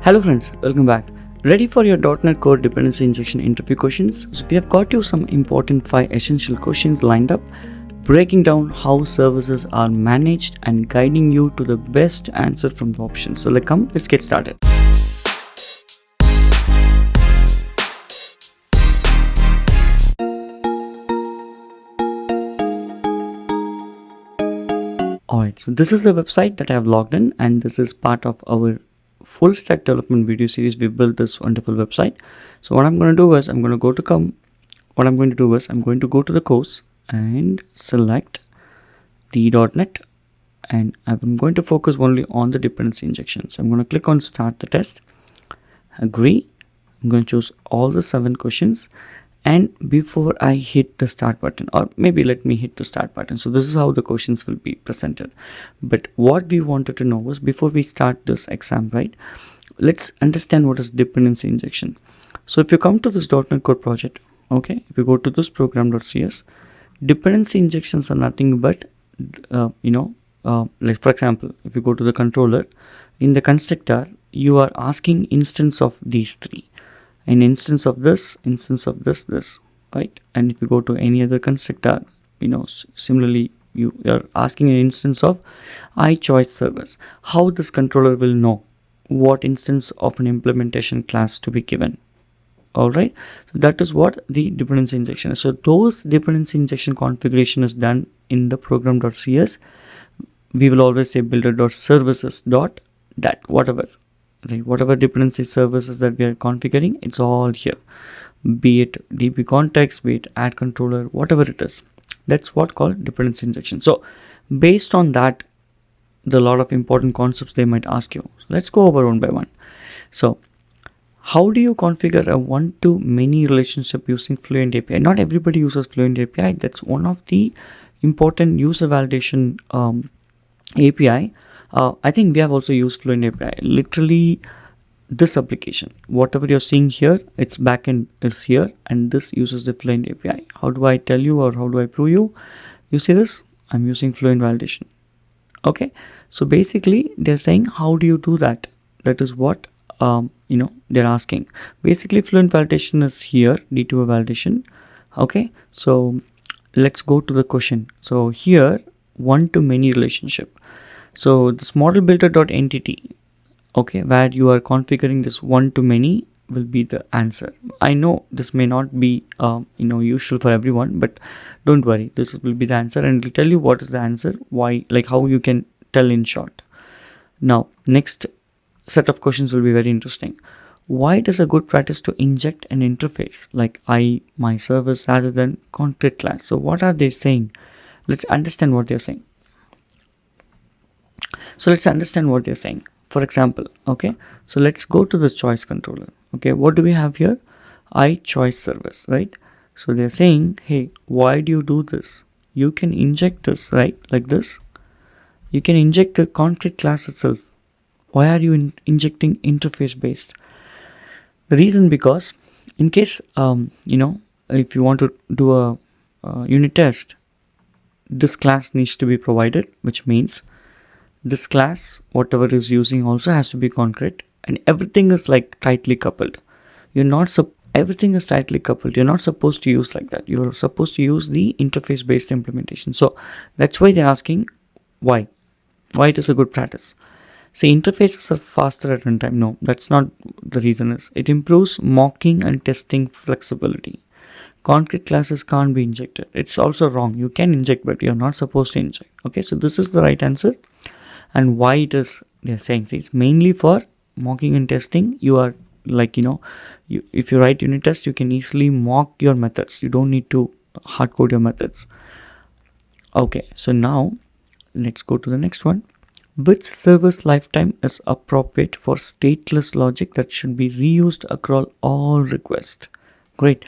Hello friends, welcome back. Ready for your .NET Core Dependency Injection interview questions? So we have got you some important 5 essential questions lined up, breaking down how services are managed and guiding you to the best answer from the options. So let's get started. Alright, so this is the website that I have logged in, and this is part of our full stack development video series. We built this wonderful website. So what I'm going to do is I'm going to go to the course and select the .NET, and I'm going to focus only on the dependency injection. So I'm going to click on start the test, agree. I'm going to choose all the 7 questions, and before I hit the start button, or maybe let me hit the start button. So this is how the questions will be presented. But what we wanted to know was, before we start this exam, right, let's understand what is dependency injection. So if you come to this .NET Core project, okay, if you go to this program.cs, dependency injections are nothing but, like for example, if you go to the controller, in the constructor, you are asking instance of these 3. An instance of this, right? And if you go to any other constructor, similarly, you are asking an instance of iChoice service. How this controller will know what instance of an implementation class to be given. All right, so that is what the dependency injection is. So those dependency injection configuration is done in the program.cs. We will always say builder.services.dat, whatever. Right, whatever dependency services that we are configuring, it's all here, be it DB context, be it add controller, whatever it is. That's what called dependency injection. So based on that, the lot of important concepts they might ask you. So let's go over one by one. So how do you configure a one-to-many relationship using Fluent API? Not everybody uses Fluent API. That's one of the important user validation API. I think we have also used Fluent API. Literally, this application, whatever you're seeing here, its backend is here, and this uses the Fluent API. How do I tell you, or how do I prove you? You see this? I'm using Fluent validation. Okay, so basically they're saying, how do you do that? That is what they're asking. Basically, Fluent validation is here, D2A validation. Okay, so let's go to the question. So here, one-to-many relationship. So this model builder.entity, okay, where you are configuring this one-to-many will be the answer. I know this may not be usual for everyone, but don't worry, this will be the answer, and it will tell you what is the answer, why, like how you can tell in short. Now next set of questions will be very interesting. Why it is a good practice to inject an interface like my service rather than concrete class? So what are they saying? Let's understand what they're saying. For example, okay, so let's go to this choice controller. Okay, what do we have here? iChoice service, right? So they're saying, hey, why do you do this? You can inject this, right? Like this. You can inject the concrete class itself. Why are you injecting interface based? The reason, because in case, if you want to do a unit test, this class needs to be provided, which means this class, whatever is using, also has to be concrete, and everything is like tightly coupled. Everything is tightly coupled. You're not supposed to use like that. You're supposed to use the interface based implementation. So that's why they're asking why it is a good practice. See, interfaces are faster at runtime. No, that's not the reason. It improves mocking and testing flexibility. Concrete classes can't be injected. It's also wrong. You can inject, but you're not supposed to inject. Okay, so this is the right answer. And why it is, they're saying, see, it's mainly for mocking and testing. You are like, if you write unit test, you can easily mock your methods. You don't need to hard code your methods. Okay, so now let's go to the next one. Which service lifetime is appropriate for stateless logic that should be reused across all requests? Great.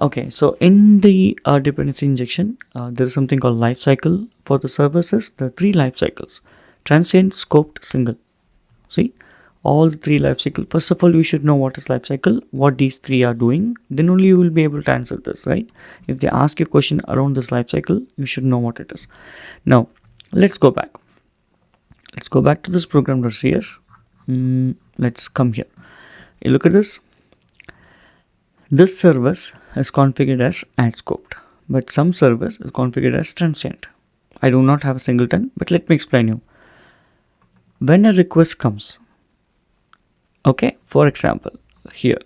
Okay, so in the dependency injection, there is something called lifecycle for the services. There are 3 life cycles: transient, scoped, single. See, all the 3 life cycle. First of all, you should know what is life cycle, what these 3 are doing. Then only you will be able to answer this, right? If they ask you a question around this life cycle, you should know what it is. Now, let's go back. Let's go back to this program.cs. let's come here. You look at this. This service is configured as add scoped, but some service is configured as transient. I do not have a singleton, but let me explain you. When a request comes, okay, for example, here,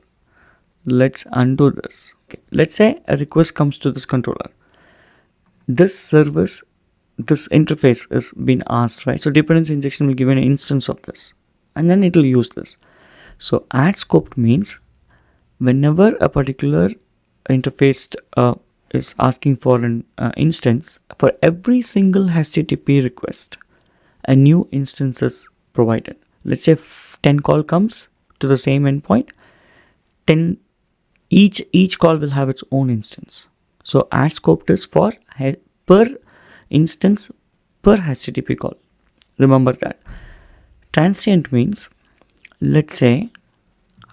let's undo this. Okay, let's say a request comes to this controller. This service, this interface is being asked, right? So dependency injection will give an instance of this, and then it will use this. So add scoped means whenever a particular interface is asking for an instance, for every single HTTP request, a new instance is provided. Let's say 10 call comes to the same endpoint, 10 each call will have its own instance. So add scoped is for per instance per HTTP call. Remember that. Transient means, let's say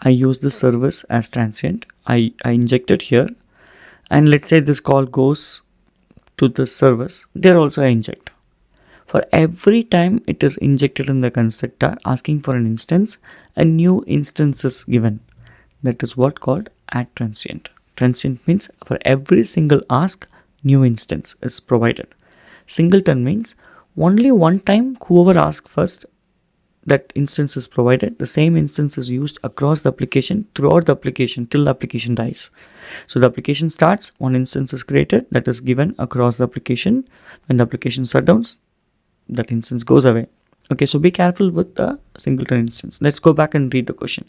I use this service as transient. I inject it here, and let's say this call goes to this service. There also I inject. For every time it is injected in the constructor asking for an instance, a new instance is given. That is what called add transient. Transient means for every single ask, new instance is provided. Singleton means only one time whoever asks first, that instance is provided. The same instance is used across the application, throughout the application, till the application dies. So the application starts, one instance is created, that is given across the application. When the application shutdowns, that instance goes away. Okay, so be careful with the singleton instance. Let's go back and read the question.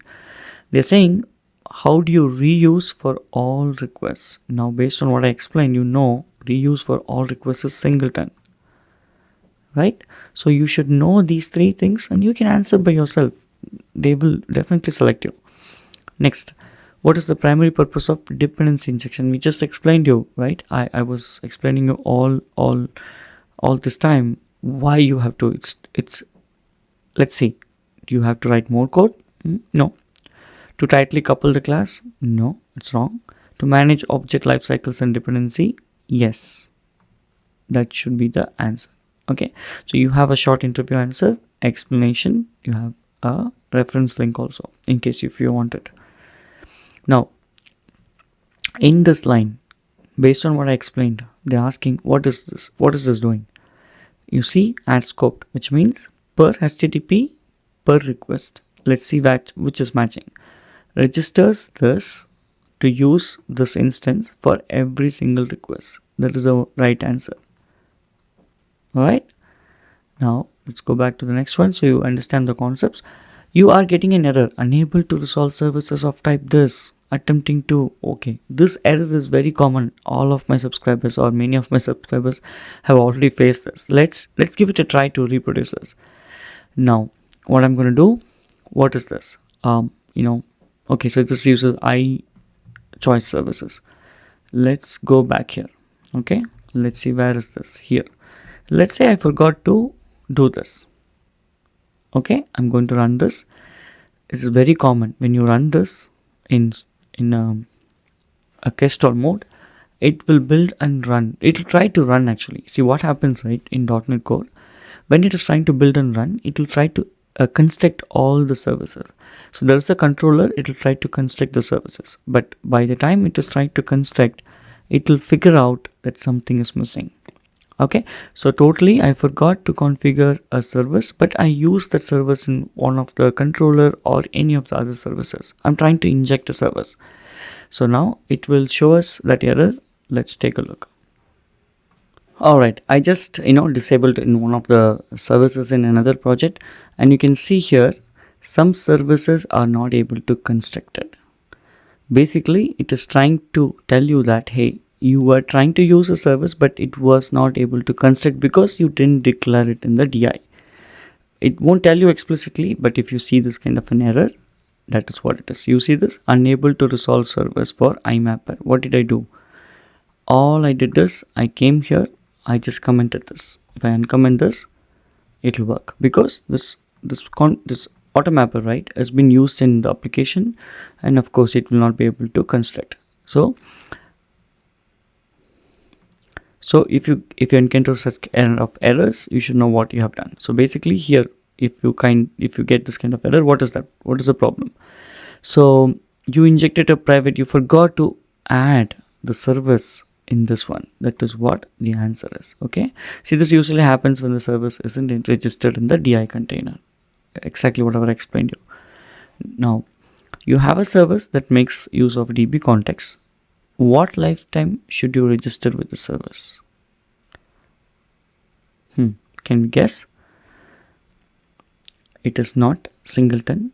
They're saying, how do you reuse for all requests? Now, based on what I explained, you know reuse for all requests is singleton, right? So you should know these three things and you can answer by yourself. They will definitely select you. Next, what is the primary purpose of dependency injection? We just explained you, right? I was explaining you all this time why you have to. It's let's see. Do you have to write more code? No. To tightly couple the class? No, it's wrong. To manage object lifecycles and dependency? Yes. That should be the answer. Okay, so you have a short interview answer, explanation, you have a reference link also in case if you want it. Now, in this line, based on what I explained, they're asking what is this? What is this doing? You see add scoped, which means per HTTP per request. Let's see which is matching. Registers this to use this instance for every single request. That is the right answer. Alright, now let's go back to the next one so you understand the concepts. You are getting an error, unable to resolve services of type this, attempting to. Okay, this error is very common. All of my subscribers or many of my subscribers have already faced this. Let's give it a try to reproduce this. Now, what I'm going to do, what is this? Okay, so this uses choice services. Let's go back here. Okay, let's see where is this here. Let's say I forgot to do this. Okay, I'm going to run this. This is very common. When you run this in a Kestrel mode, it will build and run. It will try to run actually. See what happens, right, in .NET Core. When it is trying to build and run, it will try to construct all the services. So there is a controller, it will try to construct the services. But by the time it is trying to construct, it will figure out that something is missing. Okay, so totally I forgot to configure a service, but I use that service in one of the controller or any of the other services. I'm trying to inject a service. So now it will show us that error. Let's take a look. Alright, I just disabled in one of the services in another project, and you can see here some services are not able to construct it. Basically, it is trying to tell you that, hey, you were trying to use a service, but it was not able to construct because you didn't declare it in the DI. It won't tell you explicitly, but if you see this kind of an error, that is what it is. You see this, unable to resolve service for IMapper. What did I do? All I did is I came here, I just commented this. If I uncomment this, it will work because this automapper, right, has been used in the application, and of course it will not be able to construct. So if you encounter such error of errors, you should know what you have done. So basically here if you get this kind of error, what is the problem? So you injected a private, you forgot to add the service in this one. That is what the answer is. Okay, see, this usually happens when the service isn't registered in the DI container. Exactly whatever I explained you. Now you have a service that makes use of DB context. What lifetime should you register with the service? Can we guess? It is not Singleton,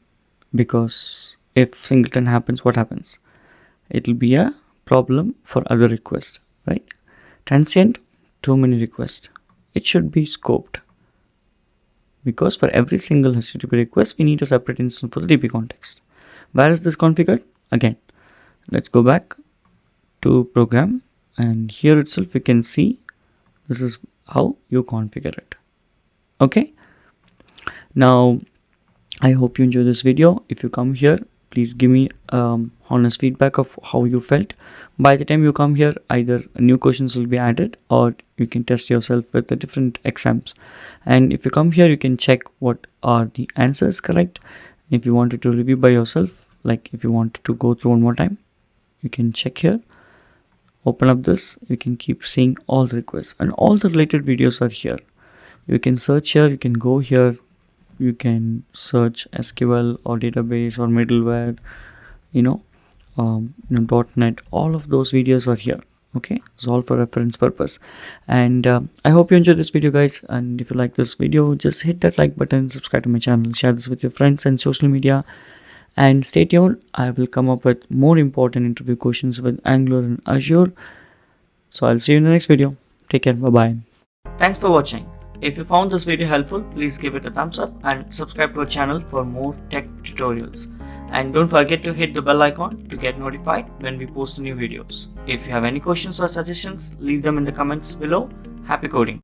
because if Singleton happens, what happens? It will be a problem for other requests, right? Transient, too many requests. It should be scoped, because for every single HTTP request, we need a separate instance for the DB context. Where is this configured? Again, let's go back to program, and here itself we can see this is how you configure it. Okay, now I hope you enjoy this video. If you come here, please give me honest feedback of how you felt. By the time you come here, either new questions will be added, or you can test yourself with the different exams. And if you come here, you can check what are the answers correct. If you wanted to review by yourself, like if you wanted to go through one more time, you can check here, open up this, you can keep seeing all the requests, and all the related videos are here. You can search here, you can go here, you can search SQL or database or middleware, .NET. All of those videos are here. Okay, it's all for reference purpose. And I hope you enjoyed this video, guys. And if you like this video, just hit that like button, subscribe to my channel, share this with your friends and social media, and stay tuned. I will come up with more important interview questions with Angular and Azure. So I'll see you in the next video. Take care. Bye bye. Thanks for watching. If you found this video helpful, please give it a thumbs up and subscribe to our channel for more tech tutorials. And don't forget to hit the bell icon to get notified when we post new videos. If you have any questions or suggestions, leave them in the comments below. Happy coding!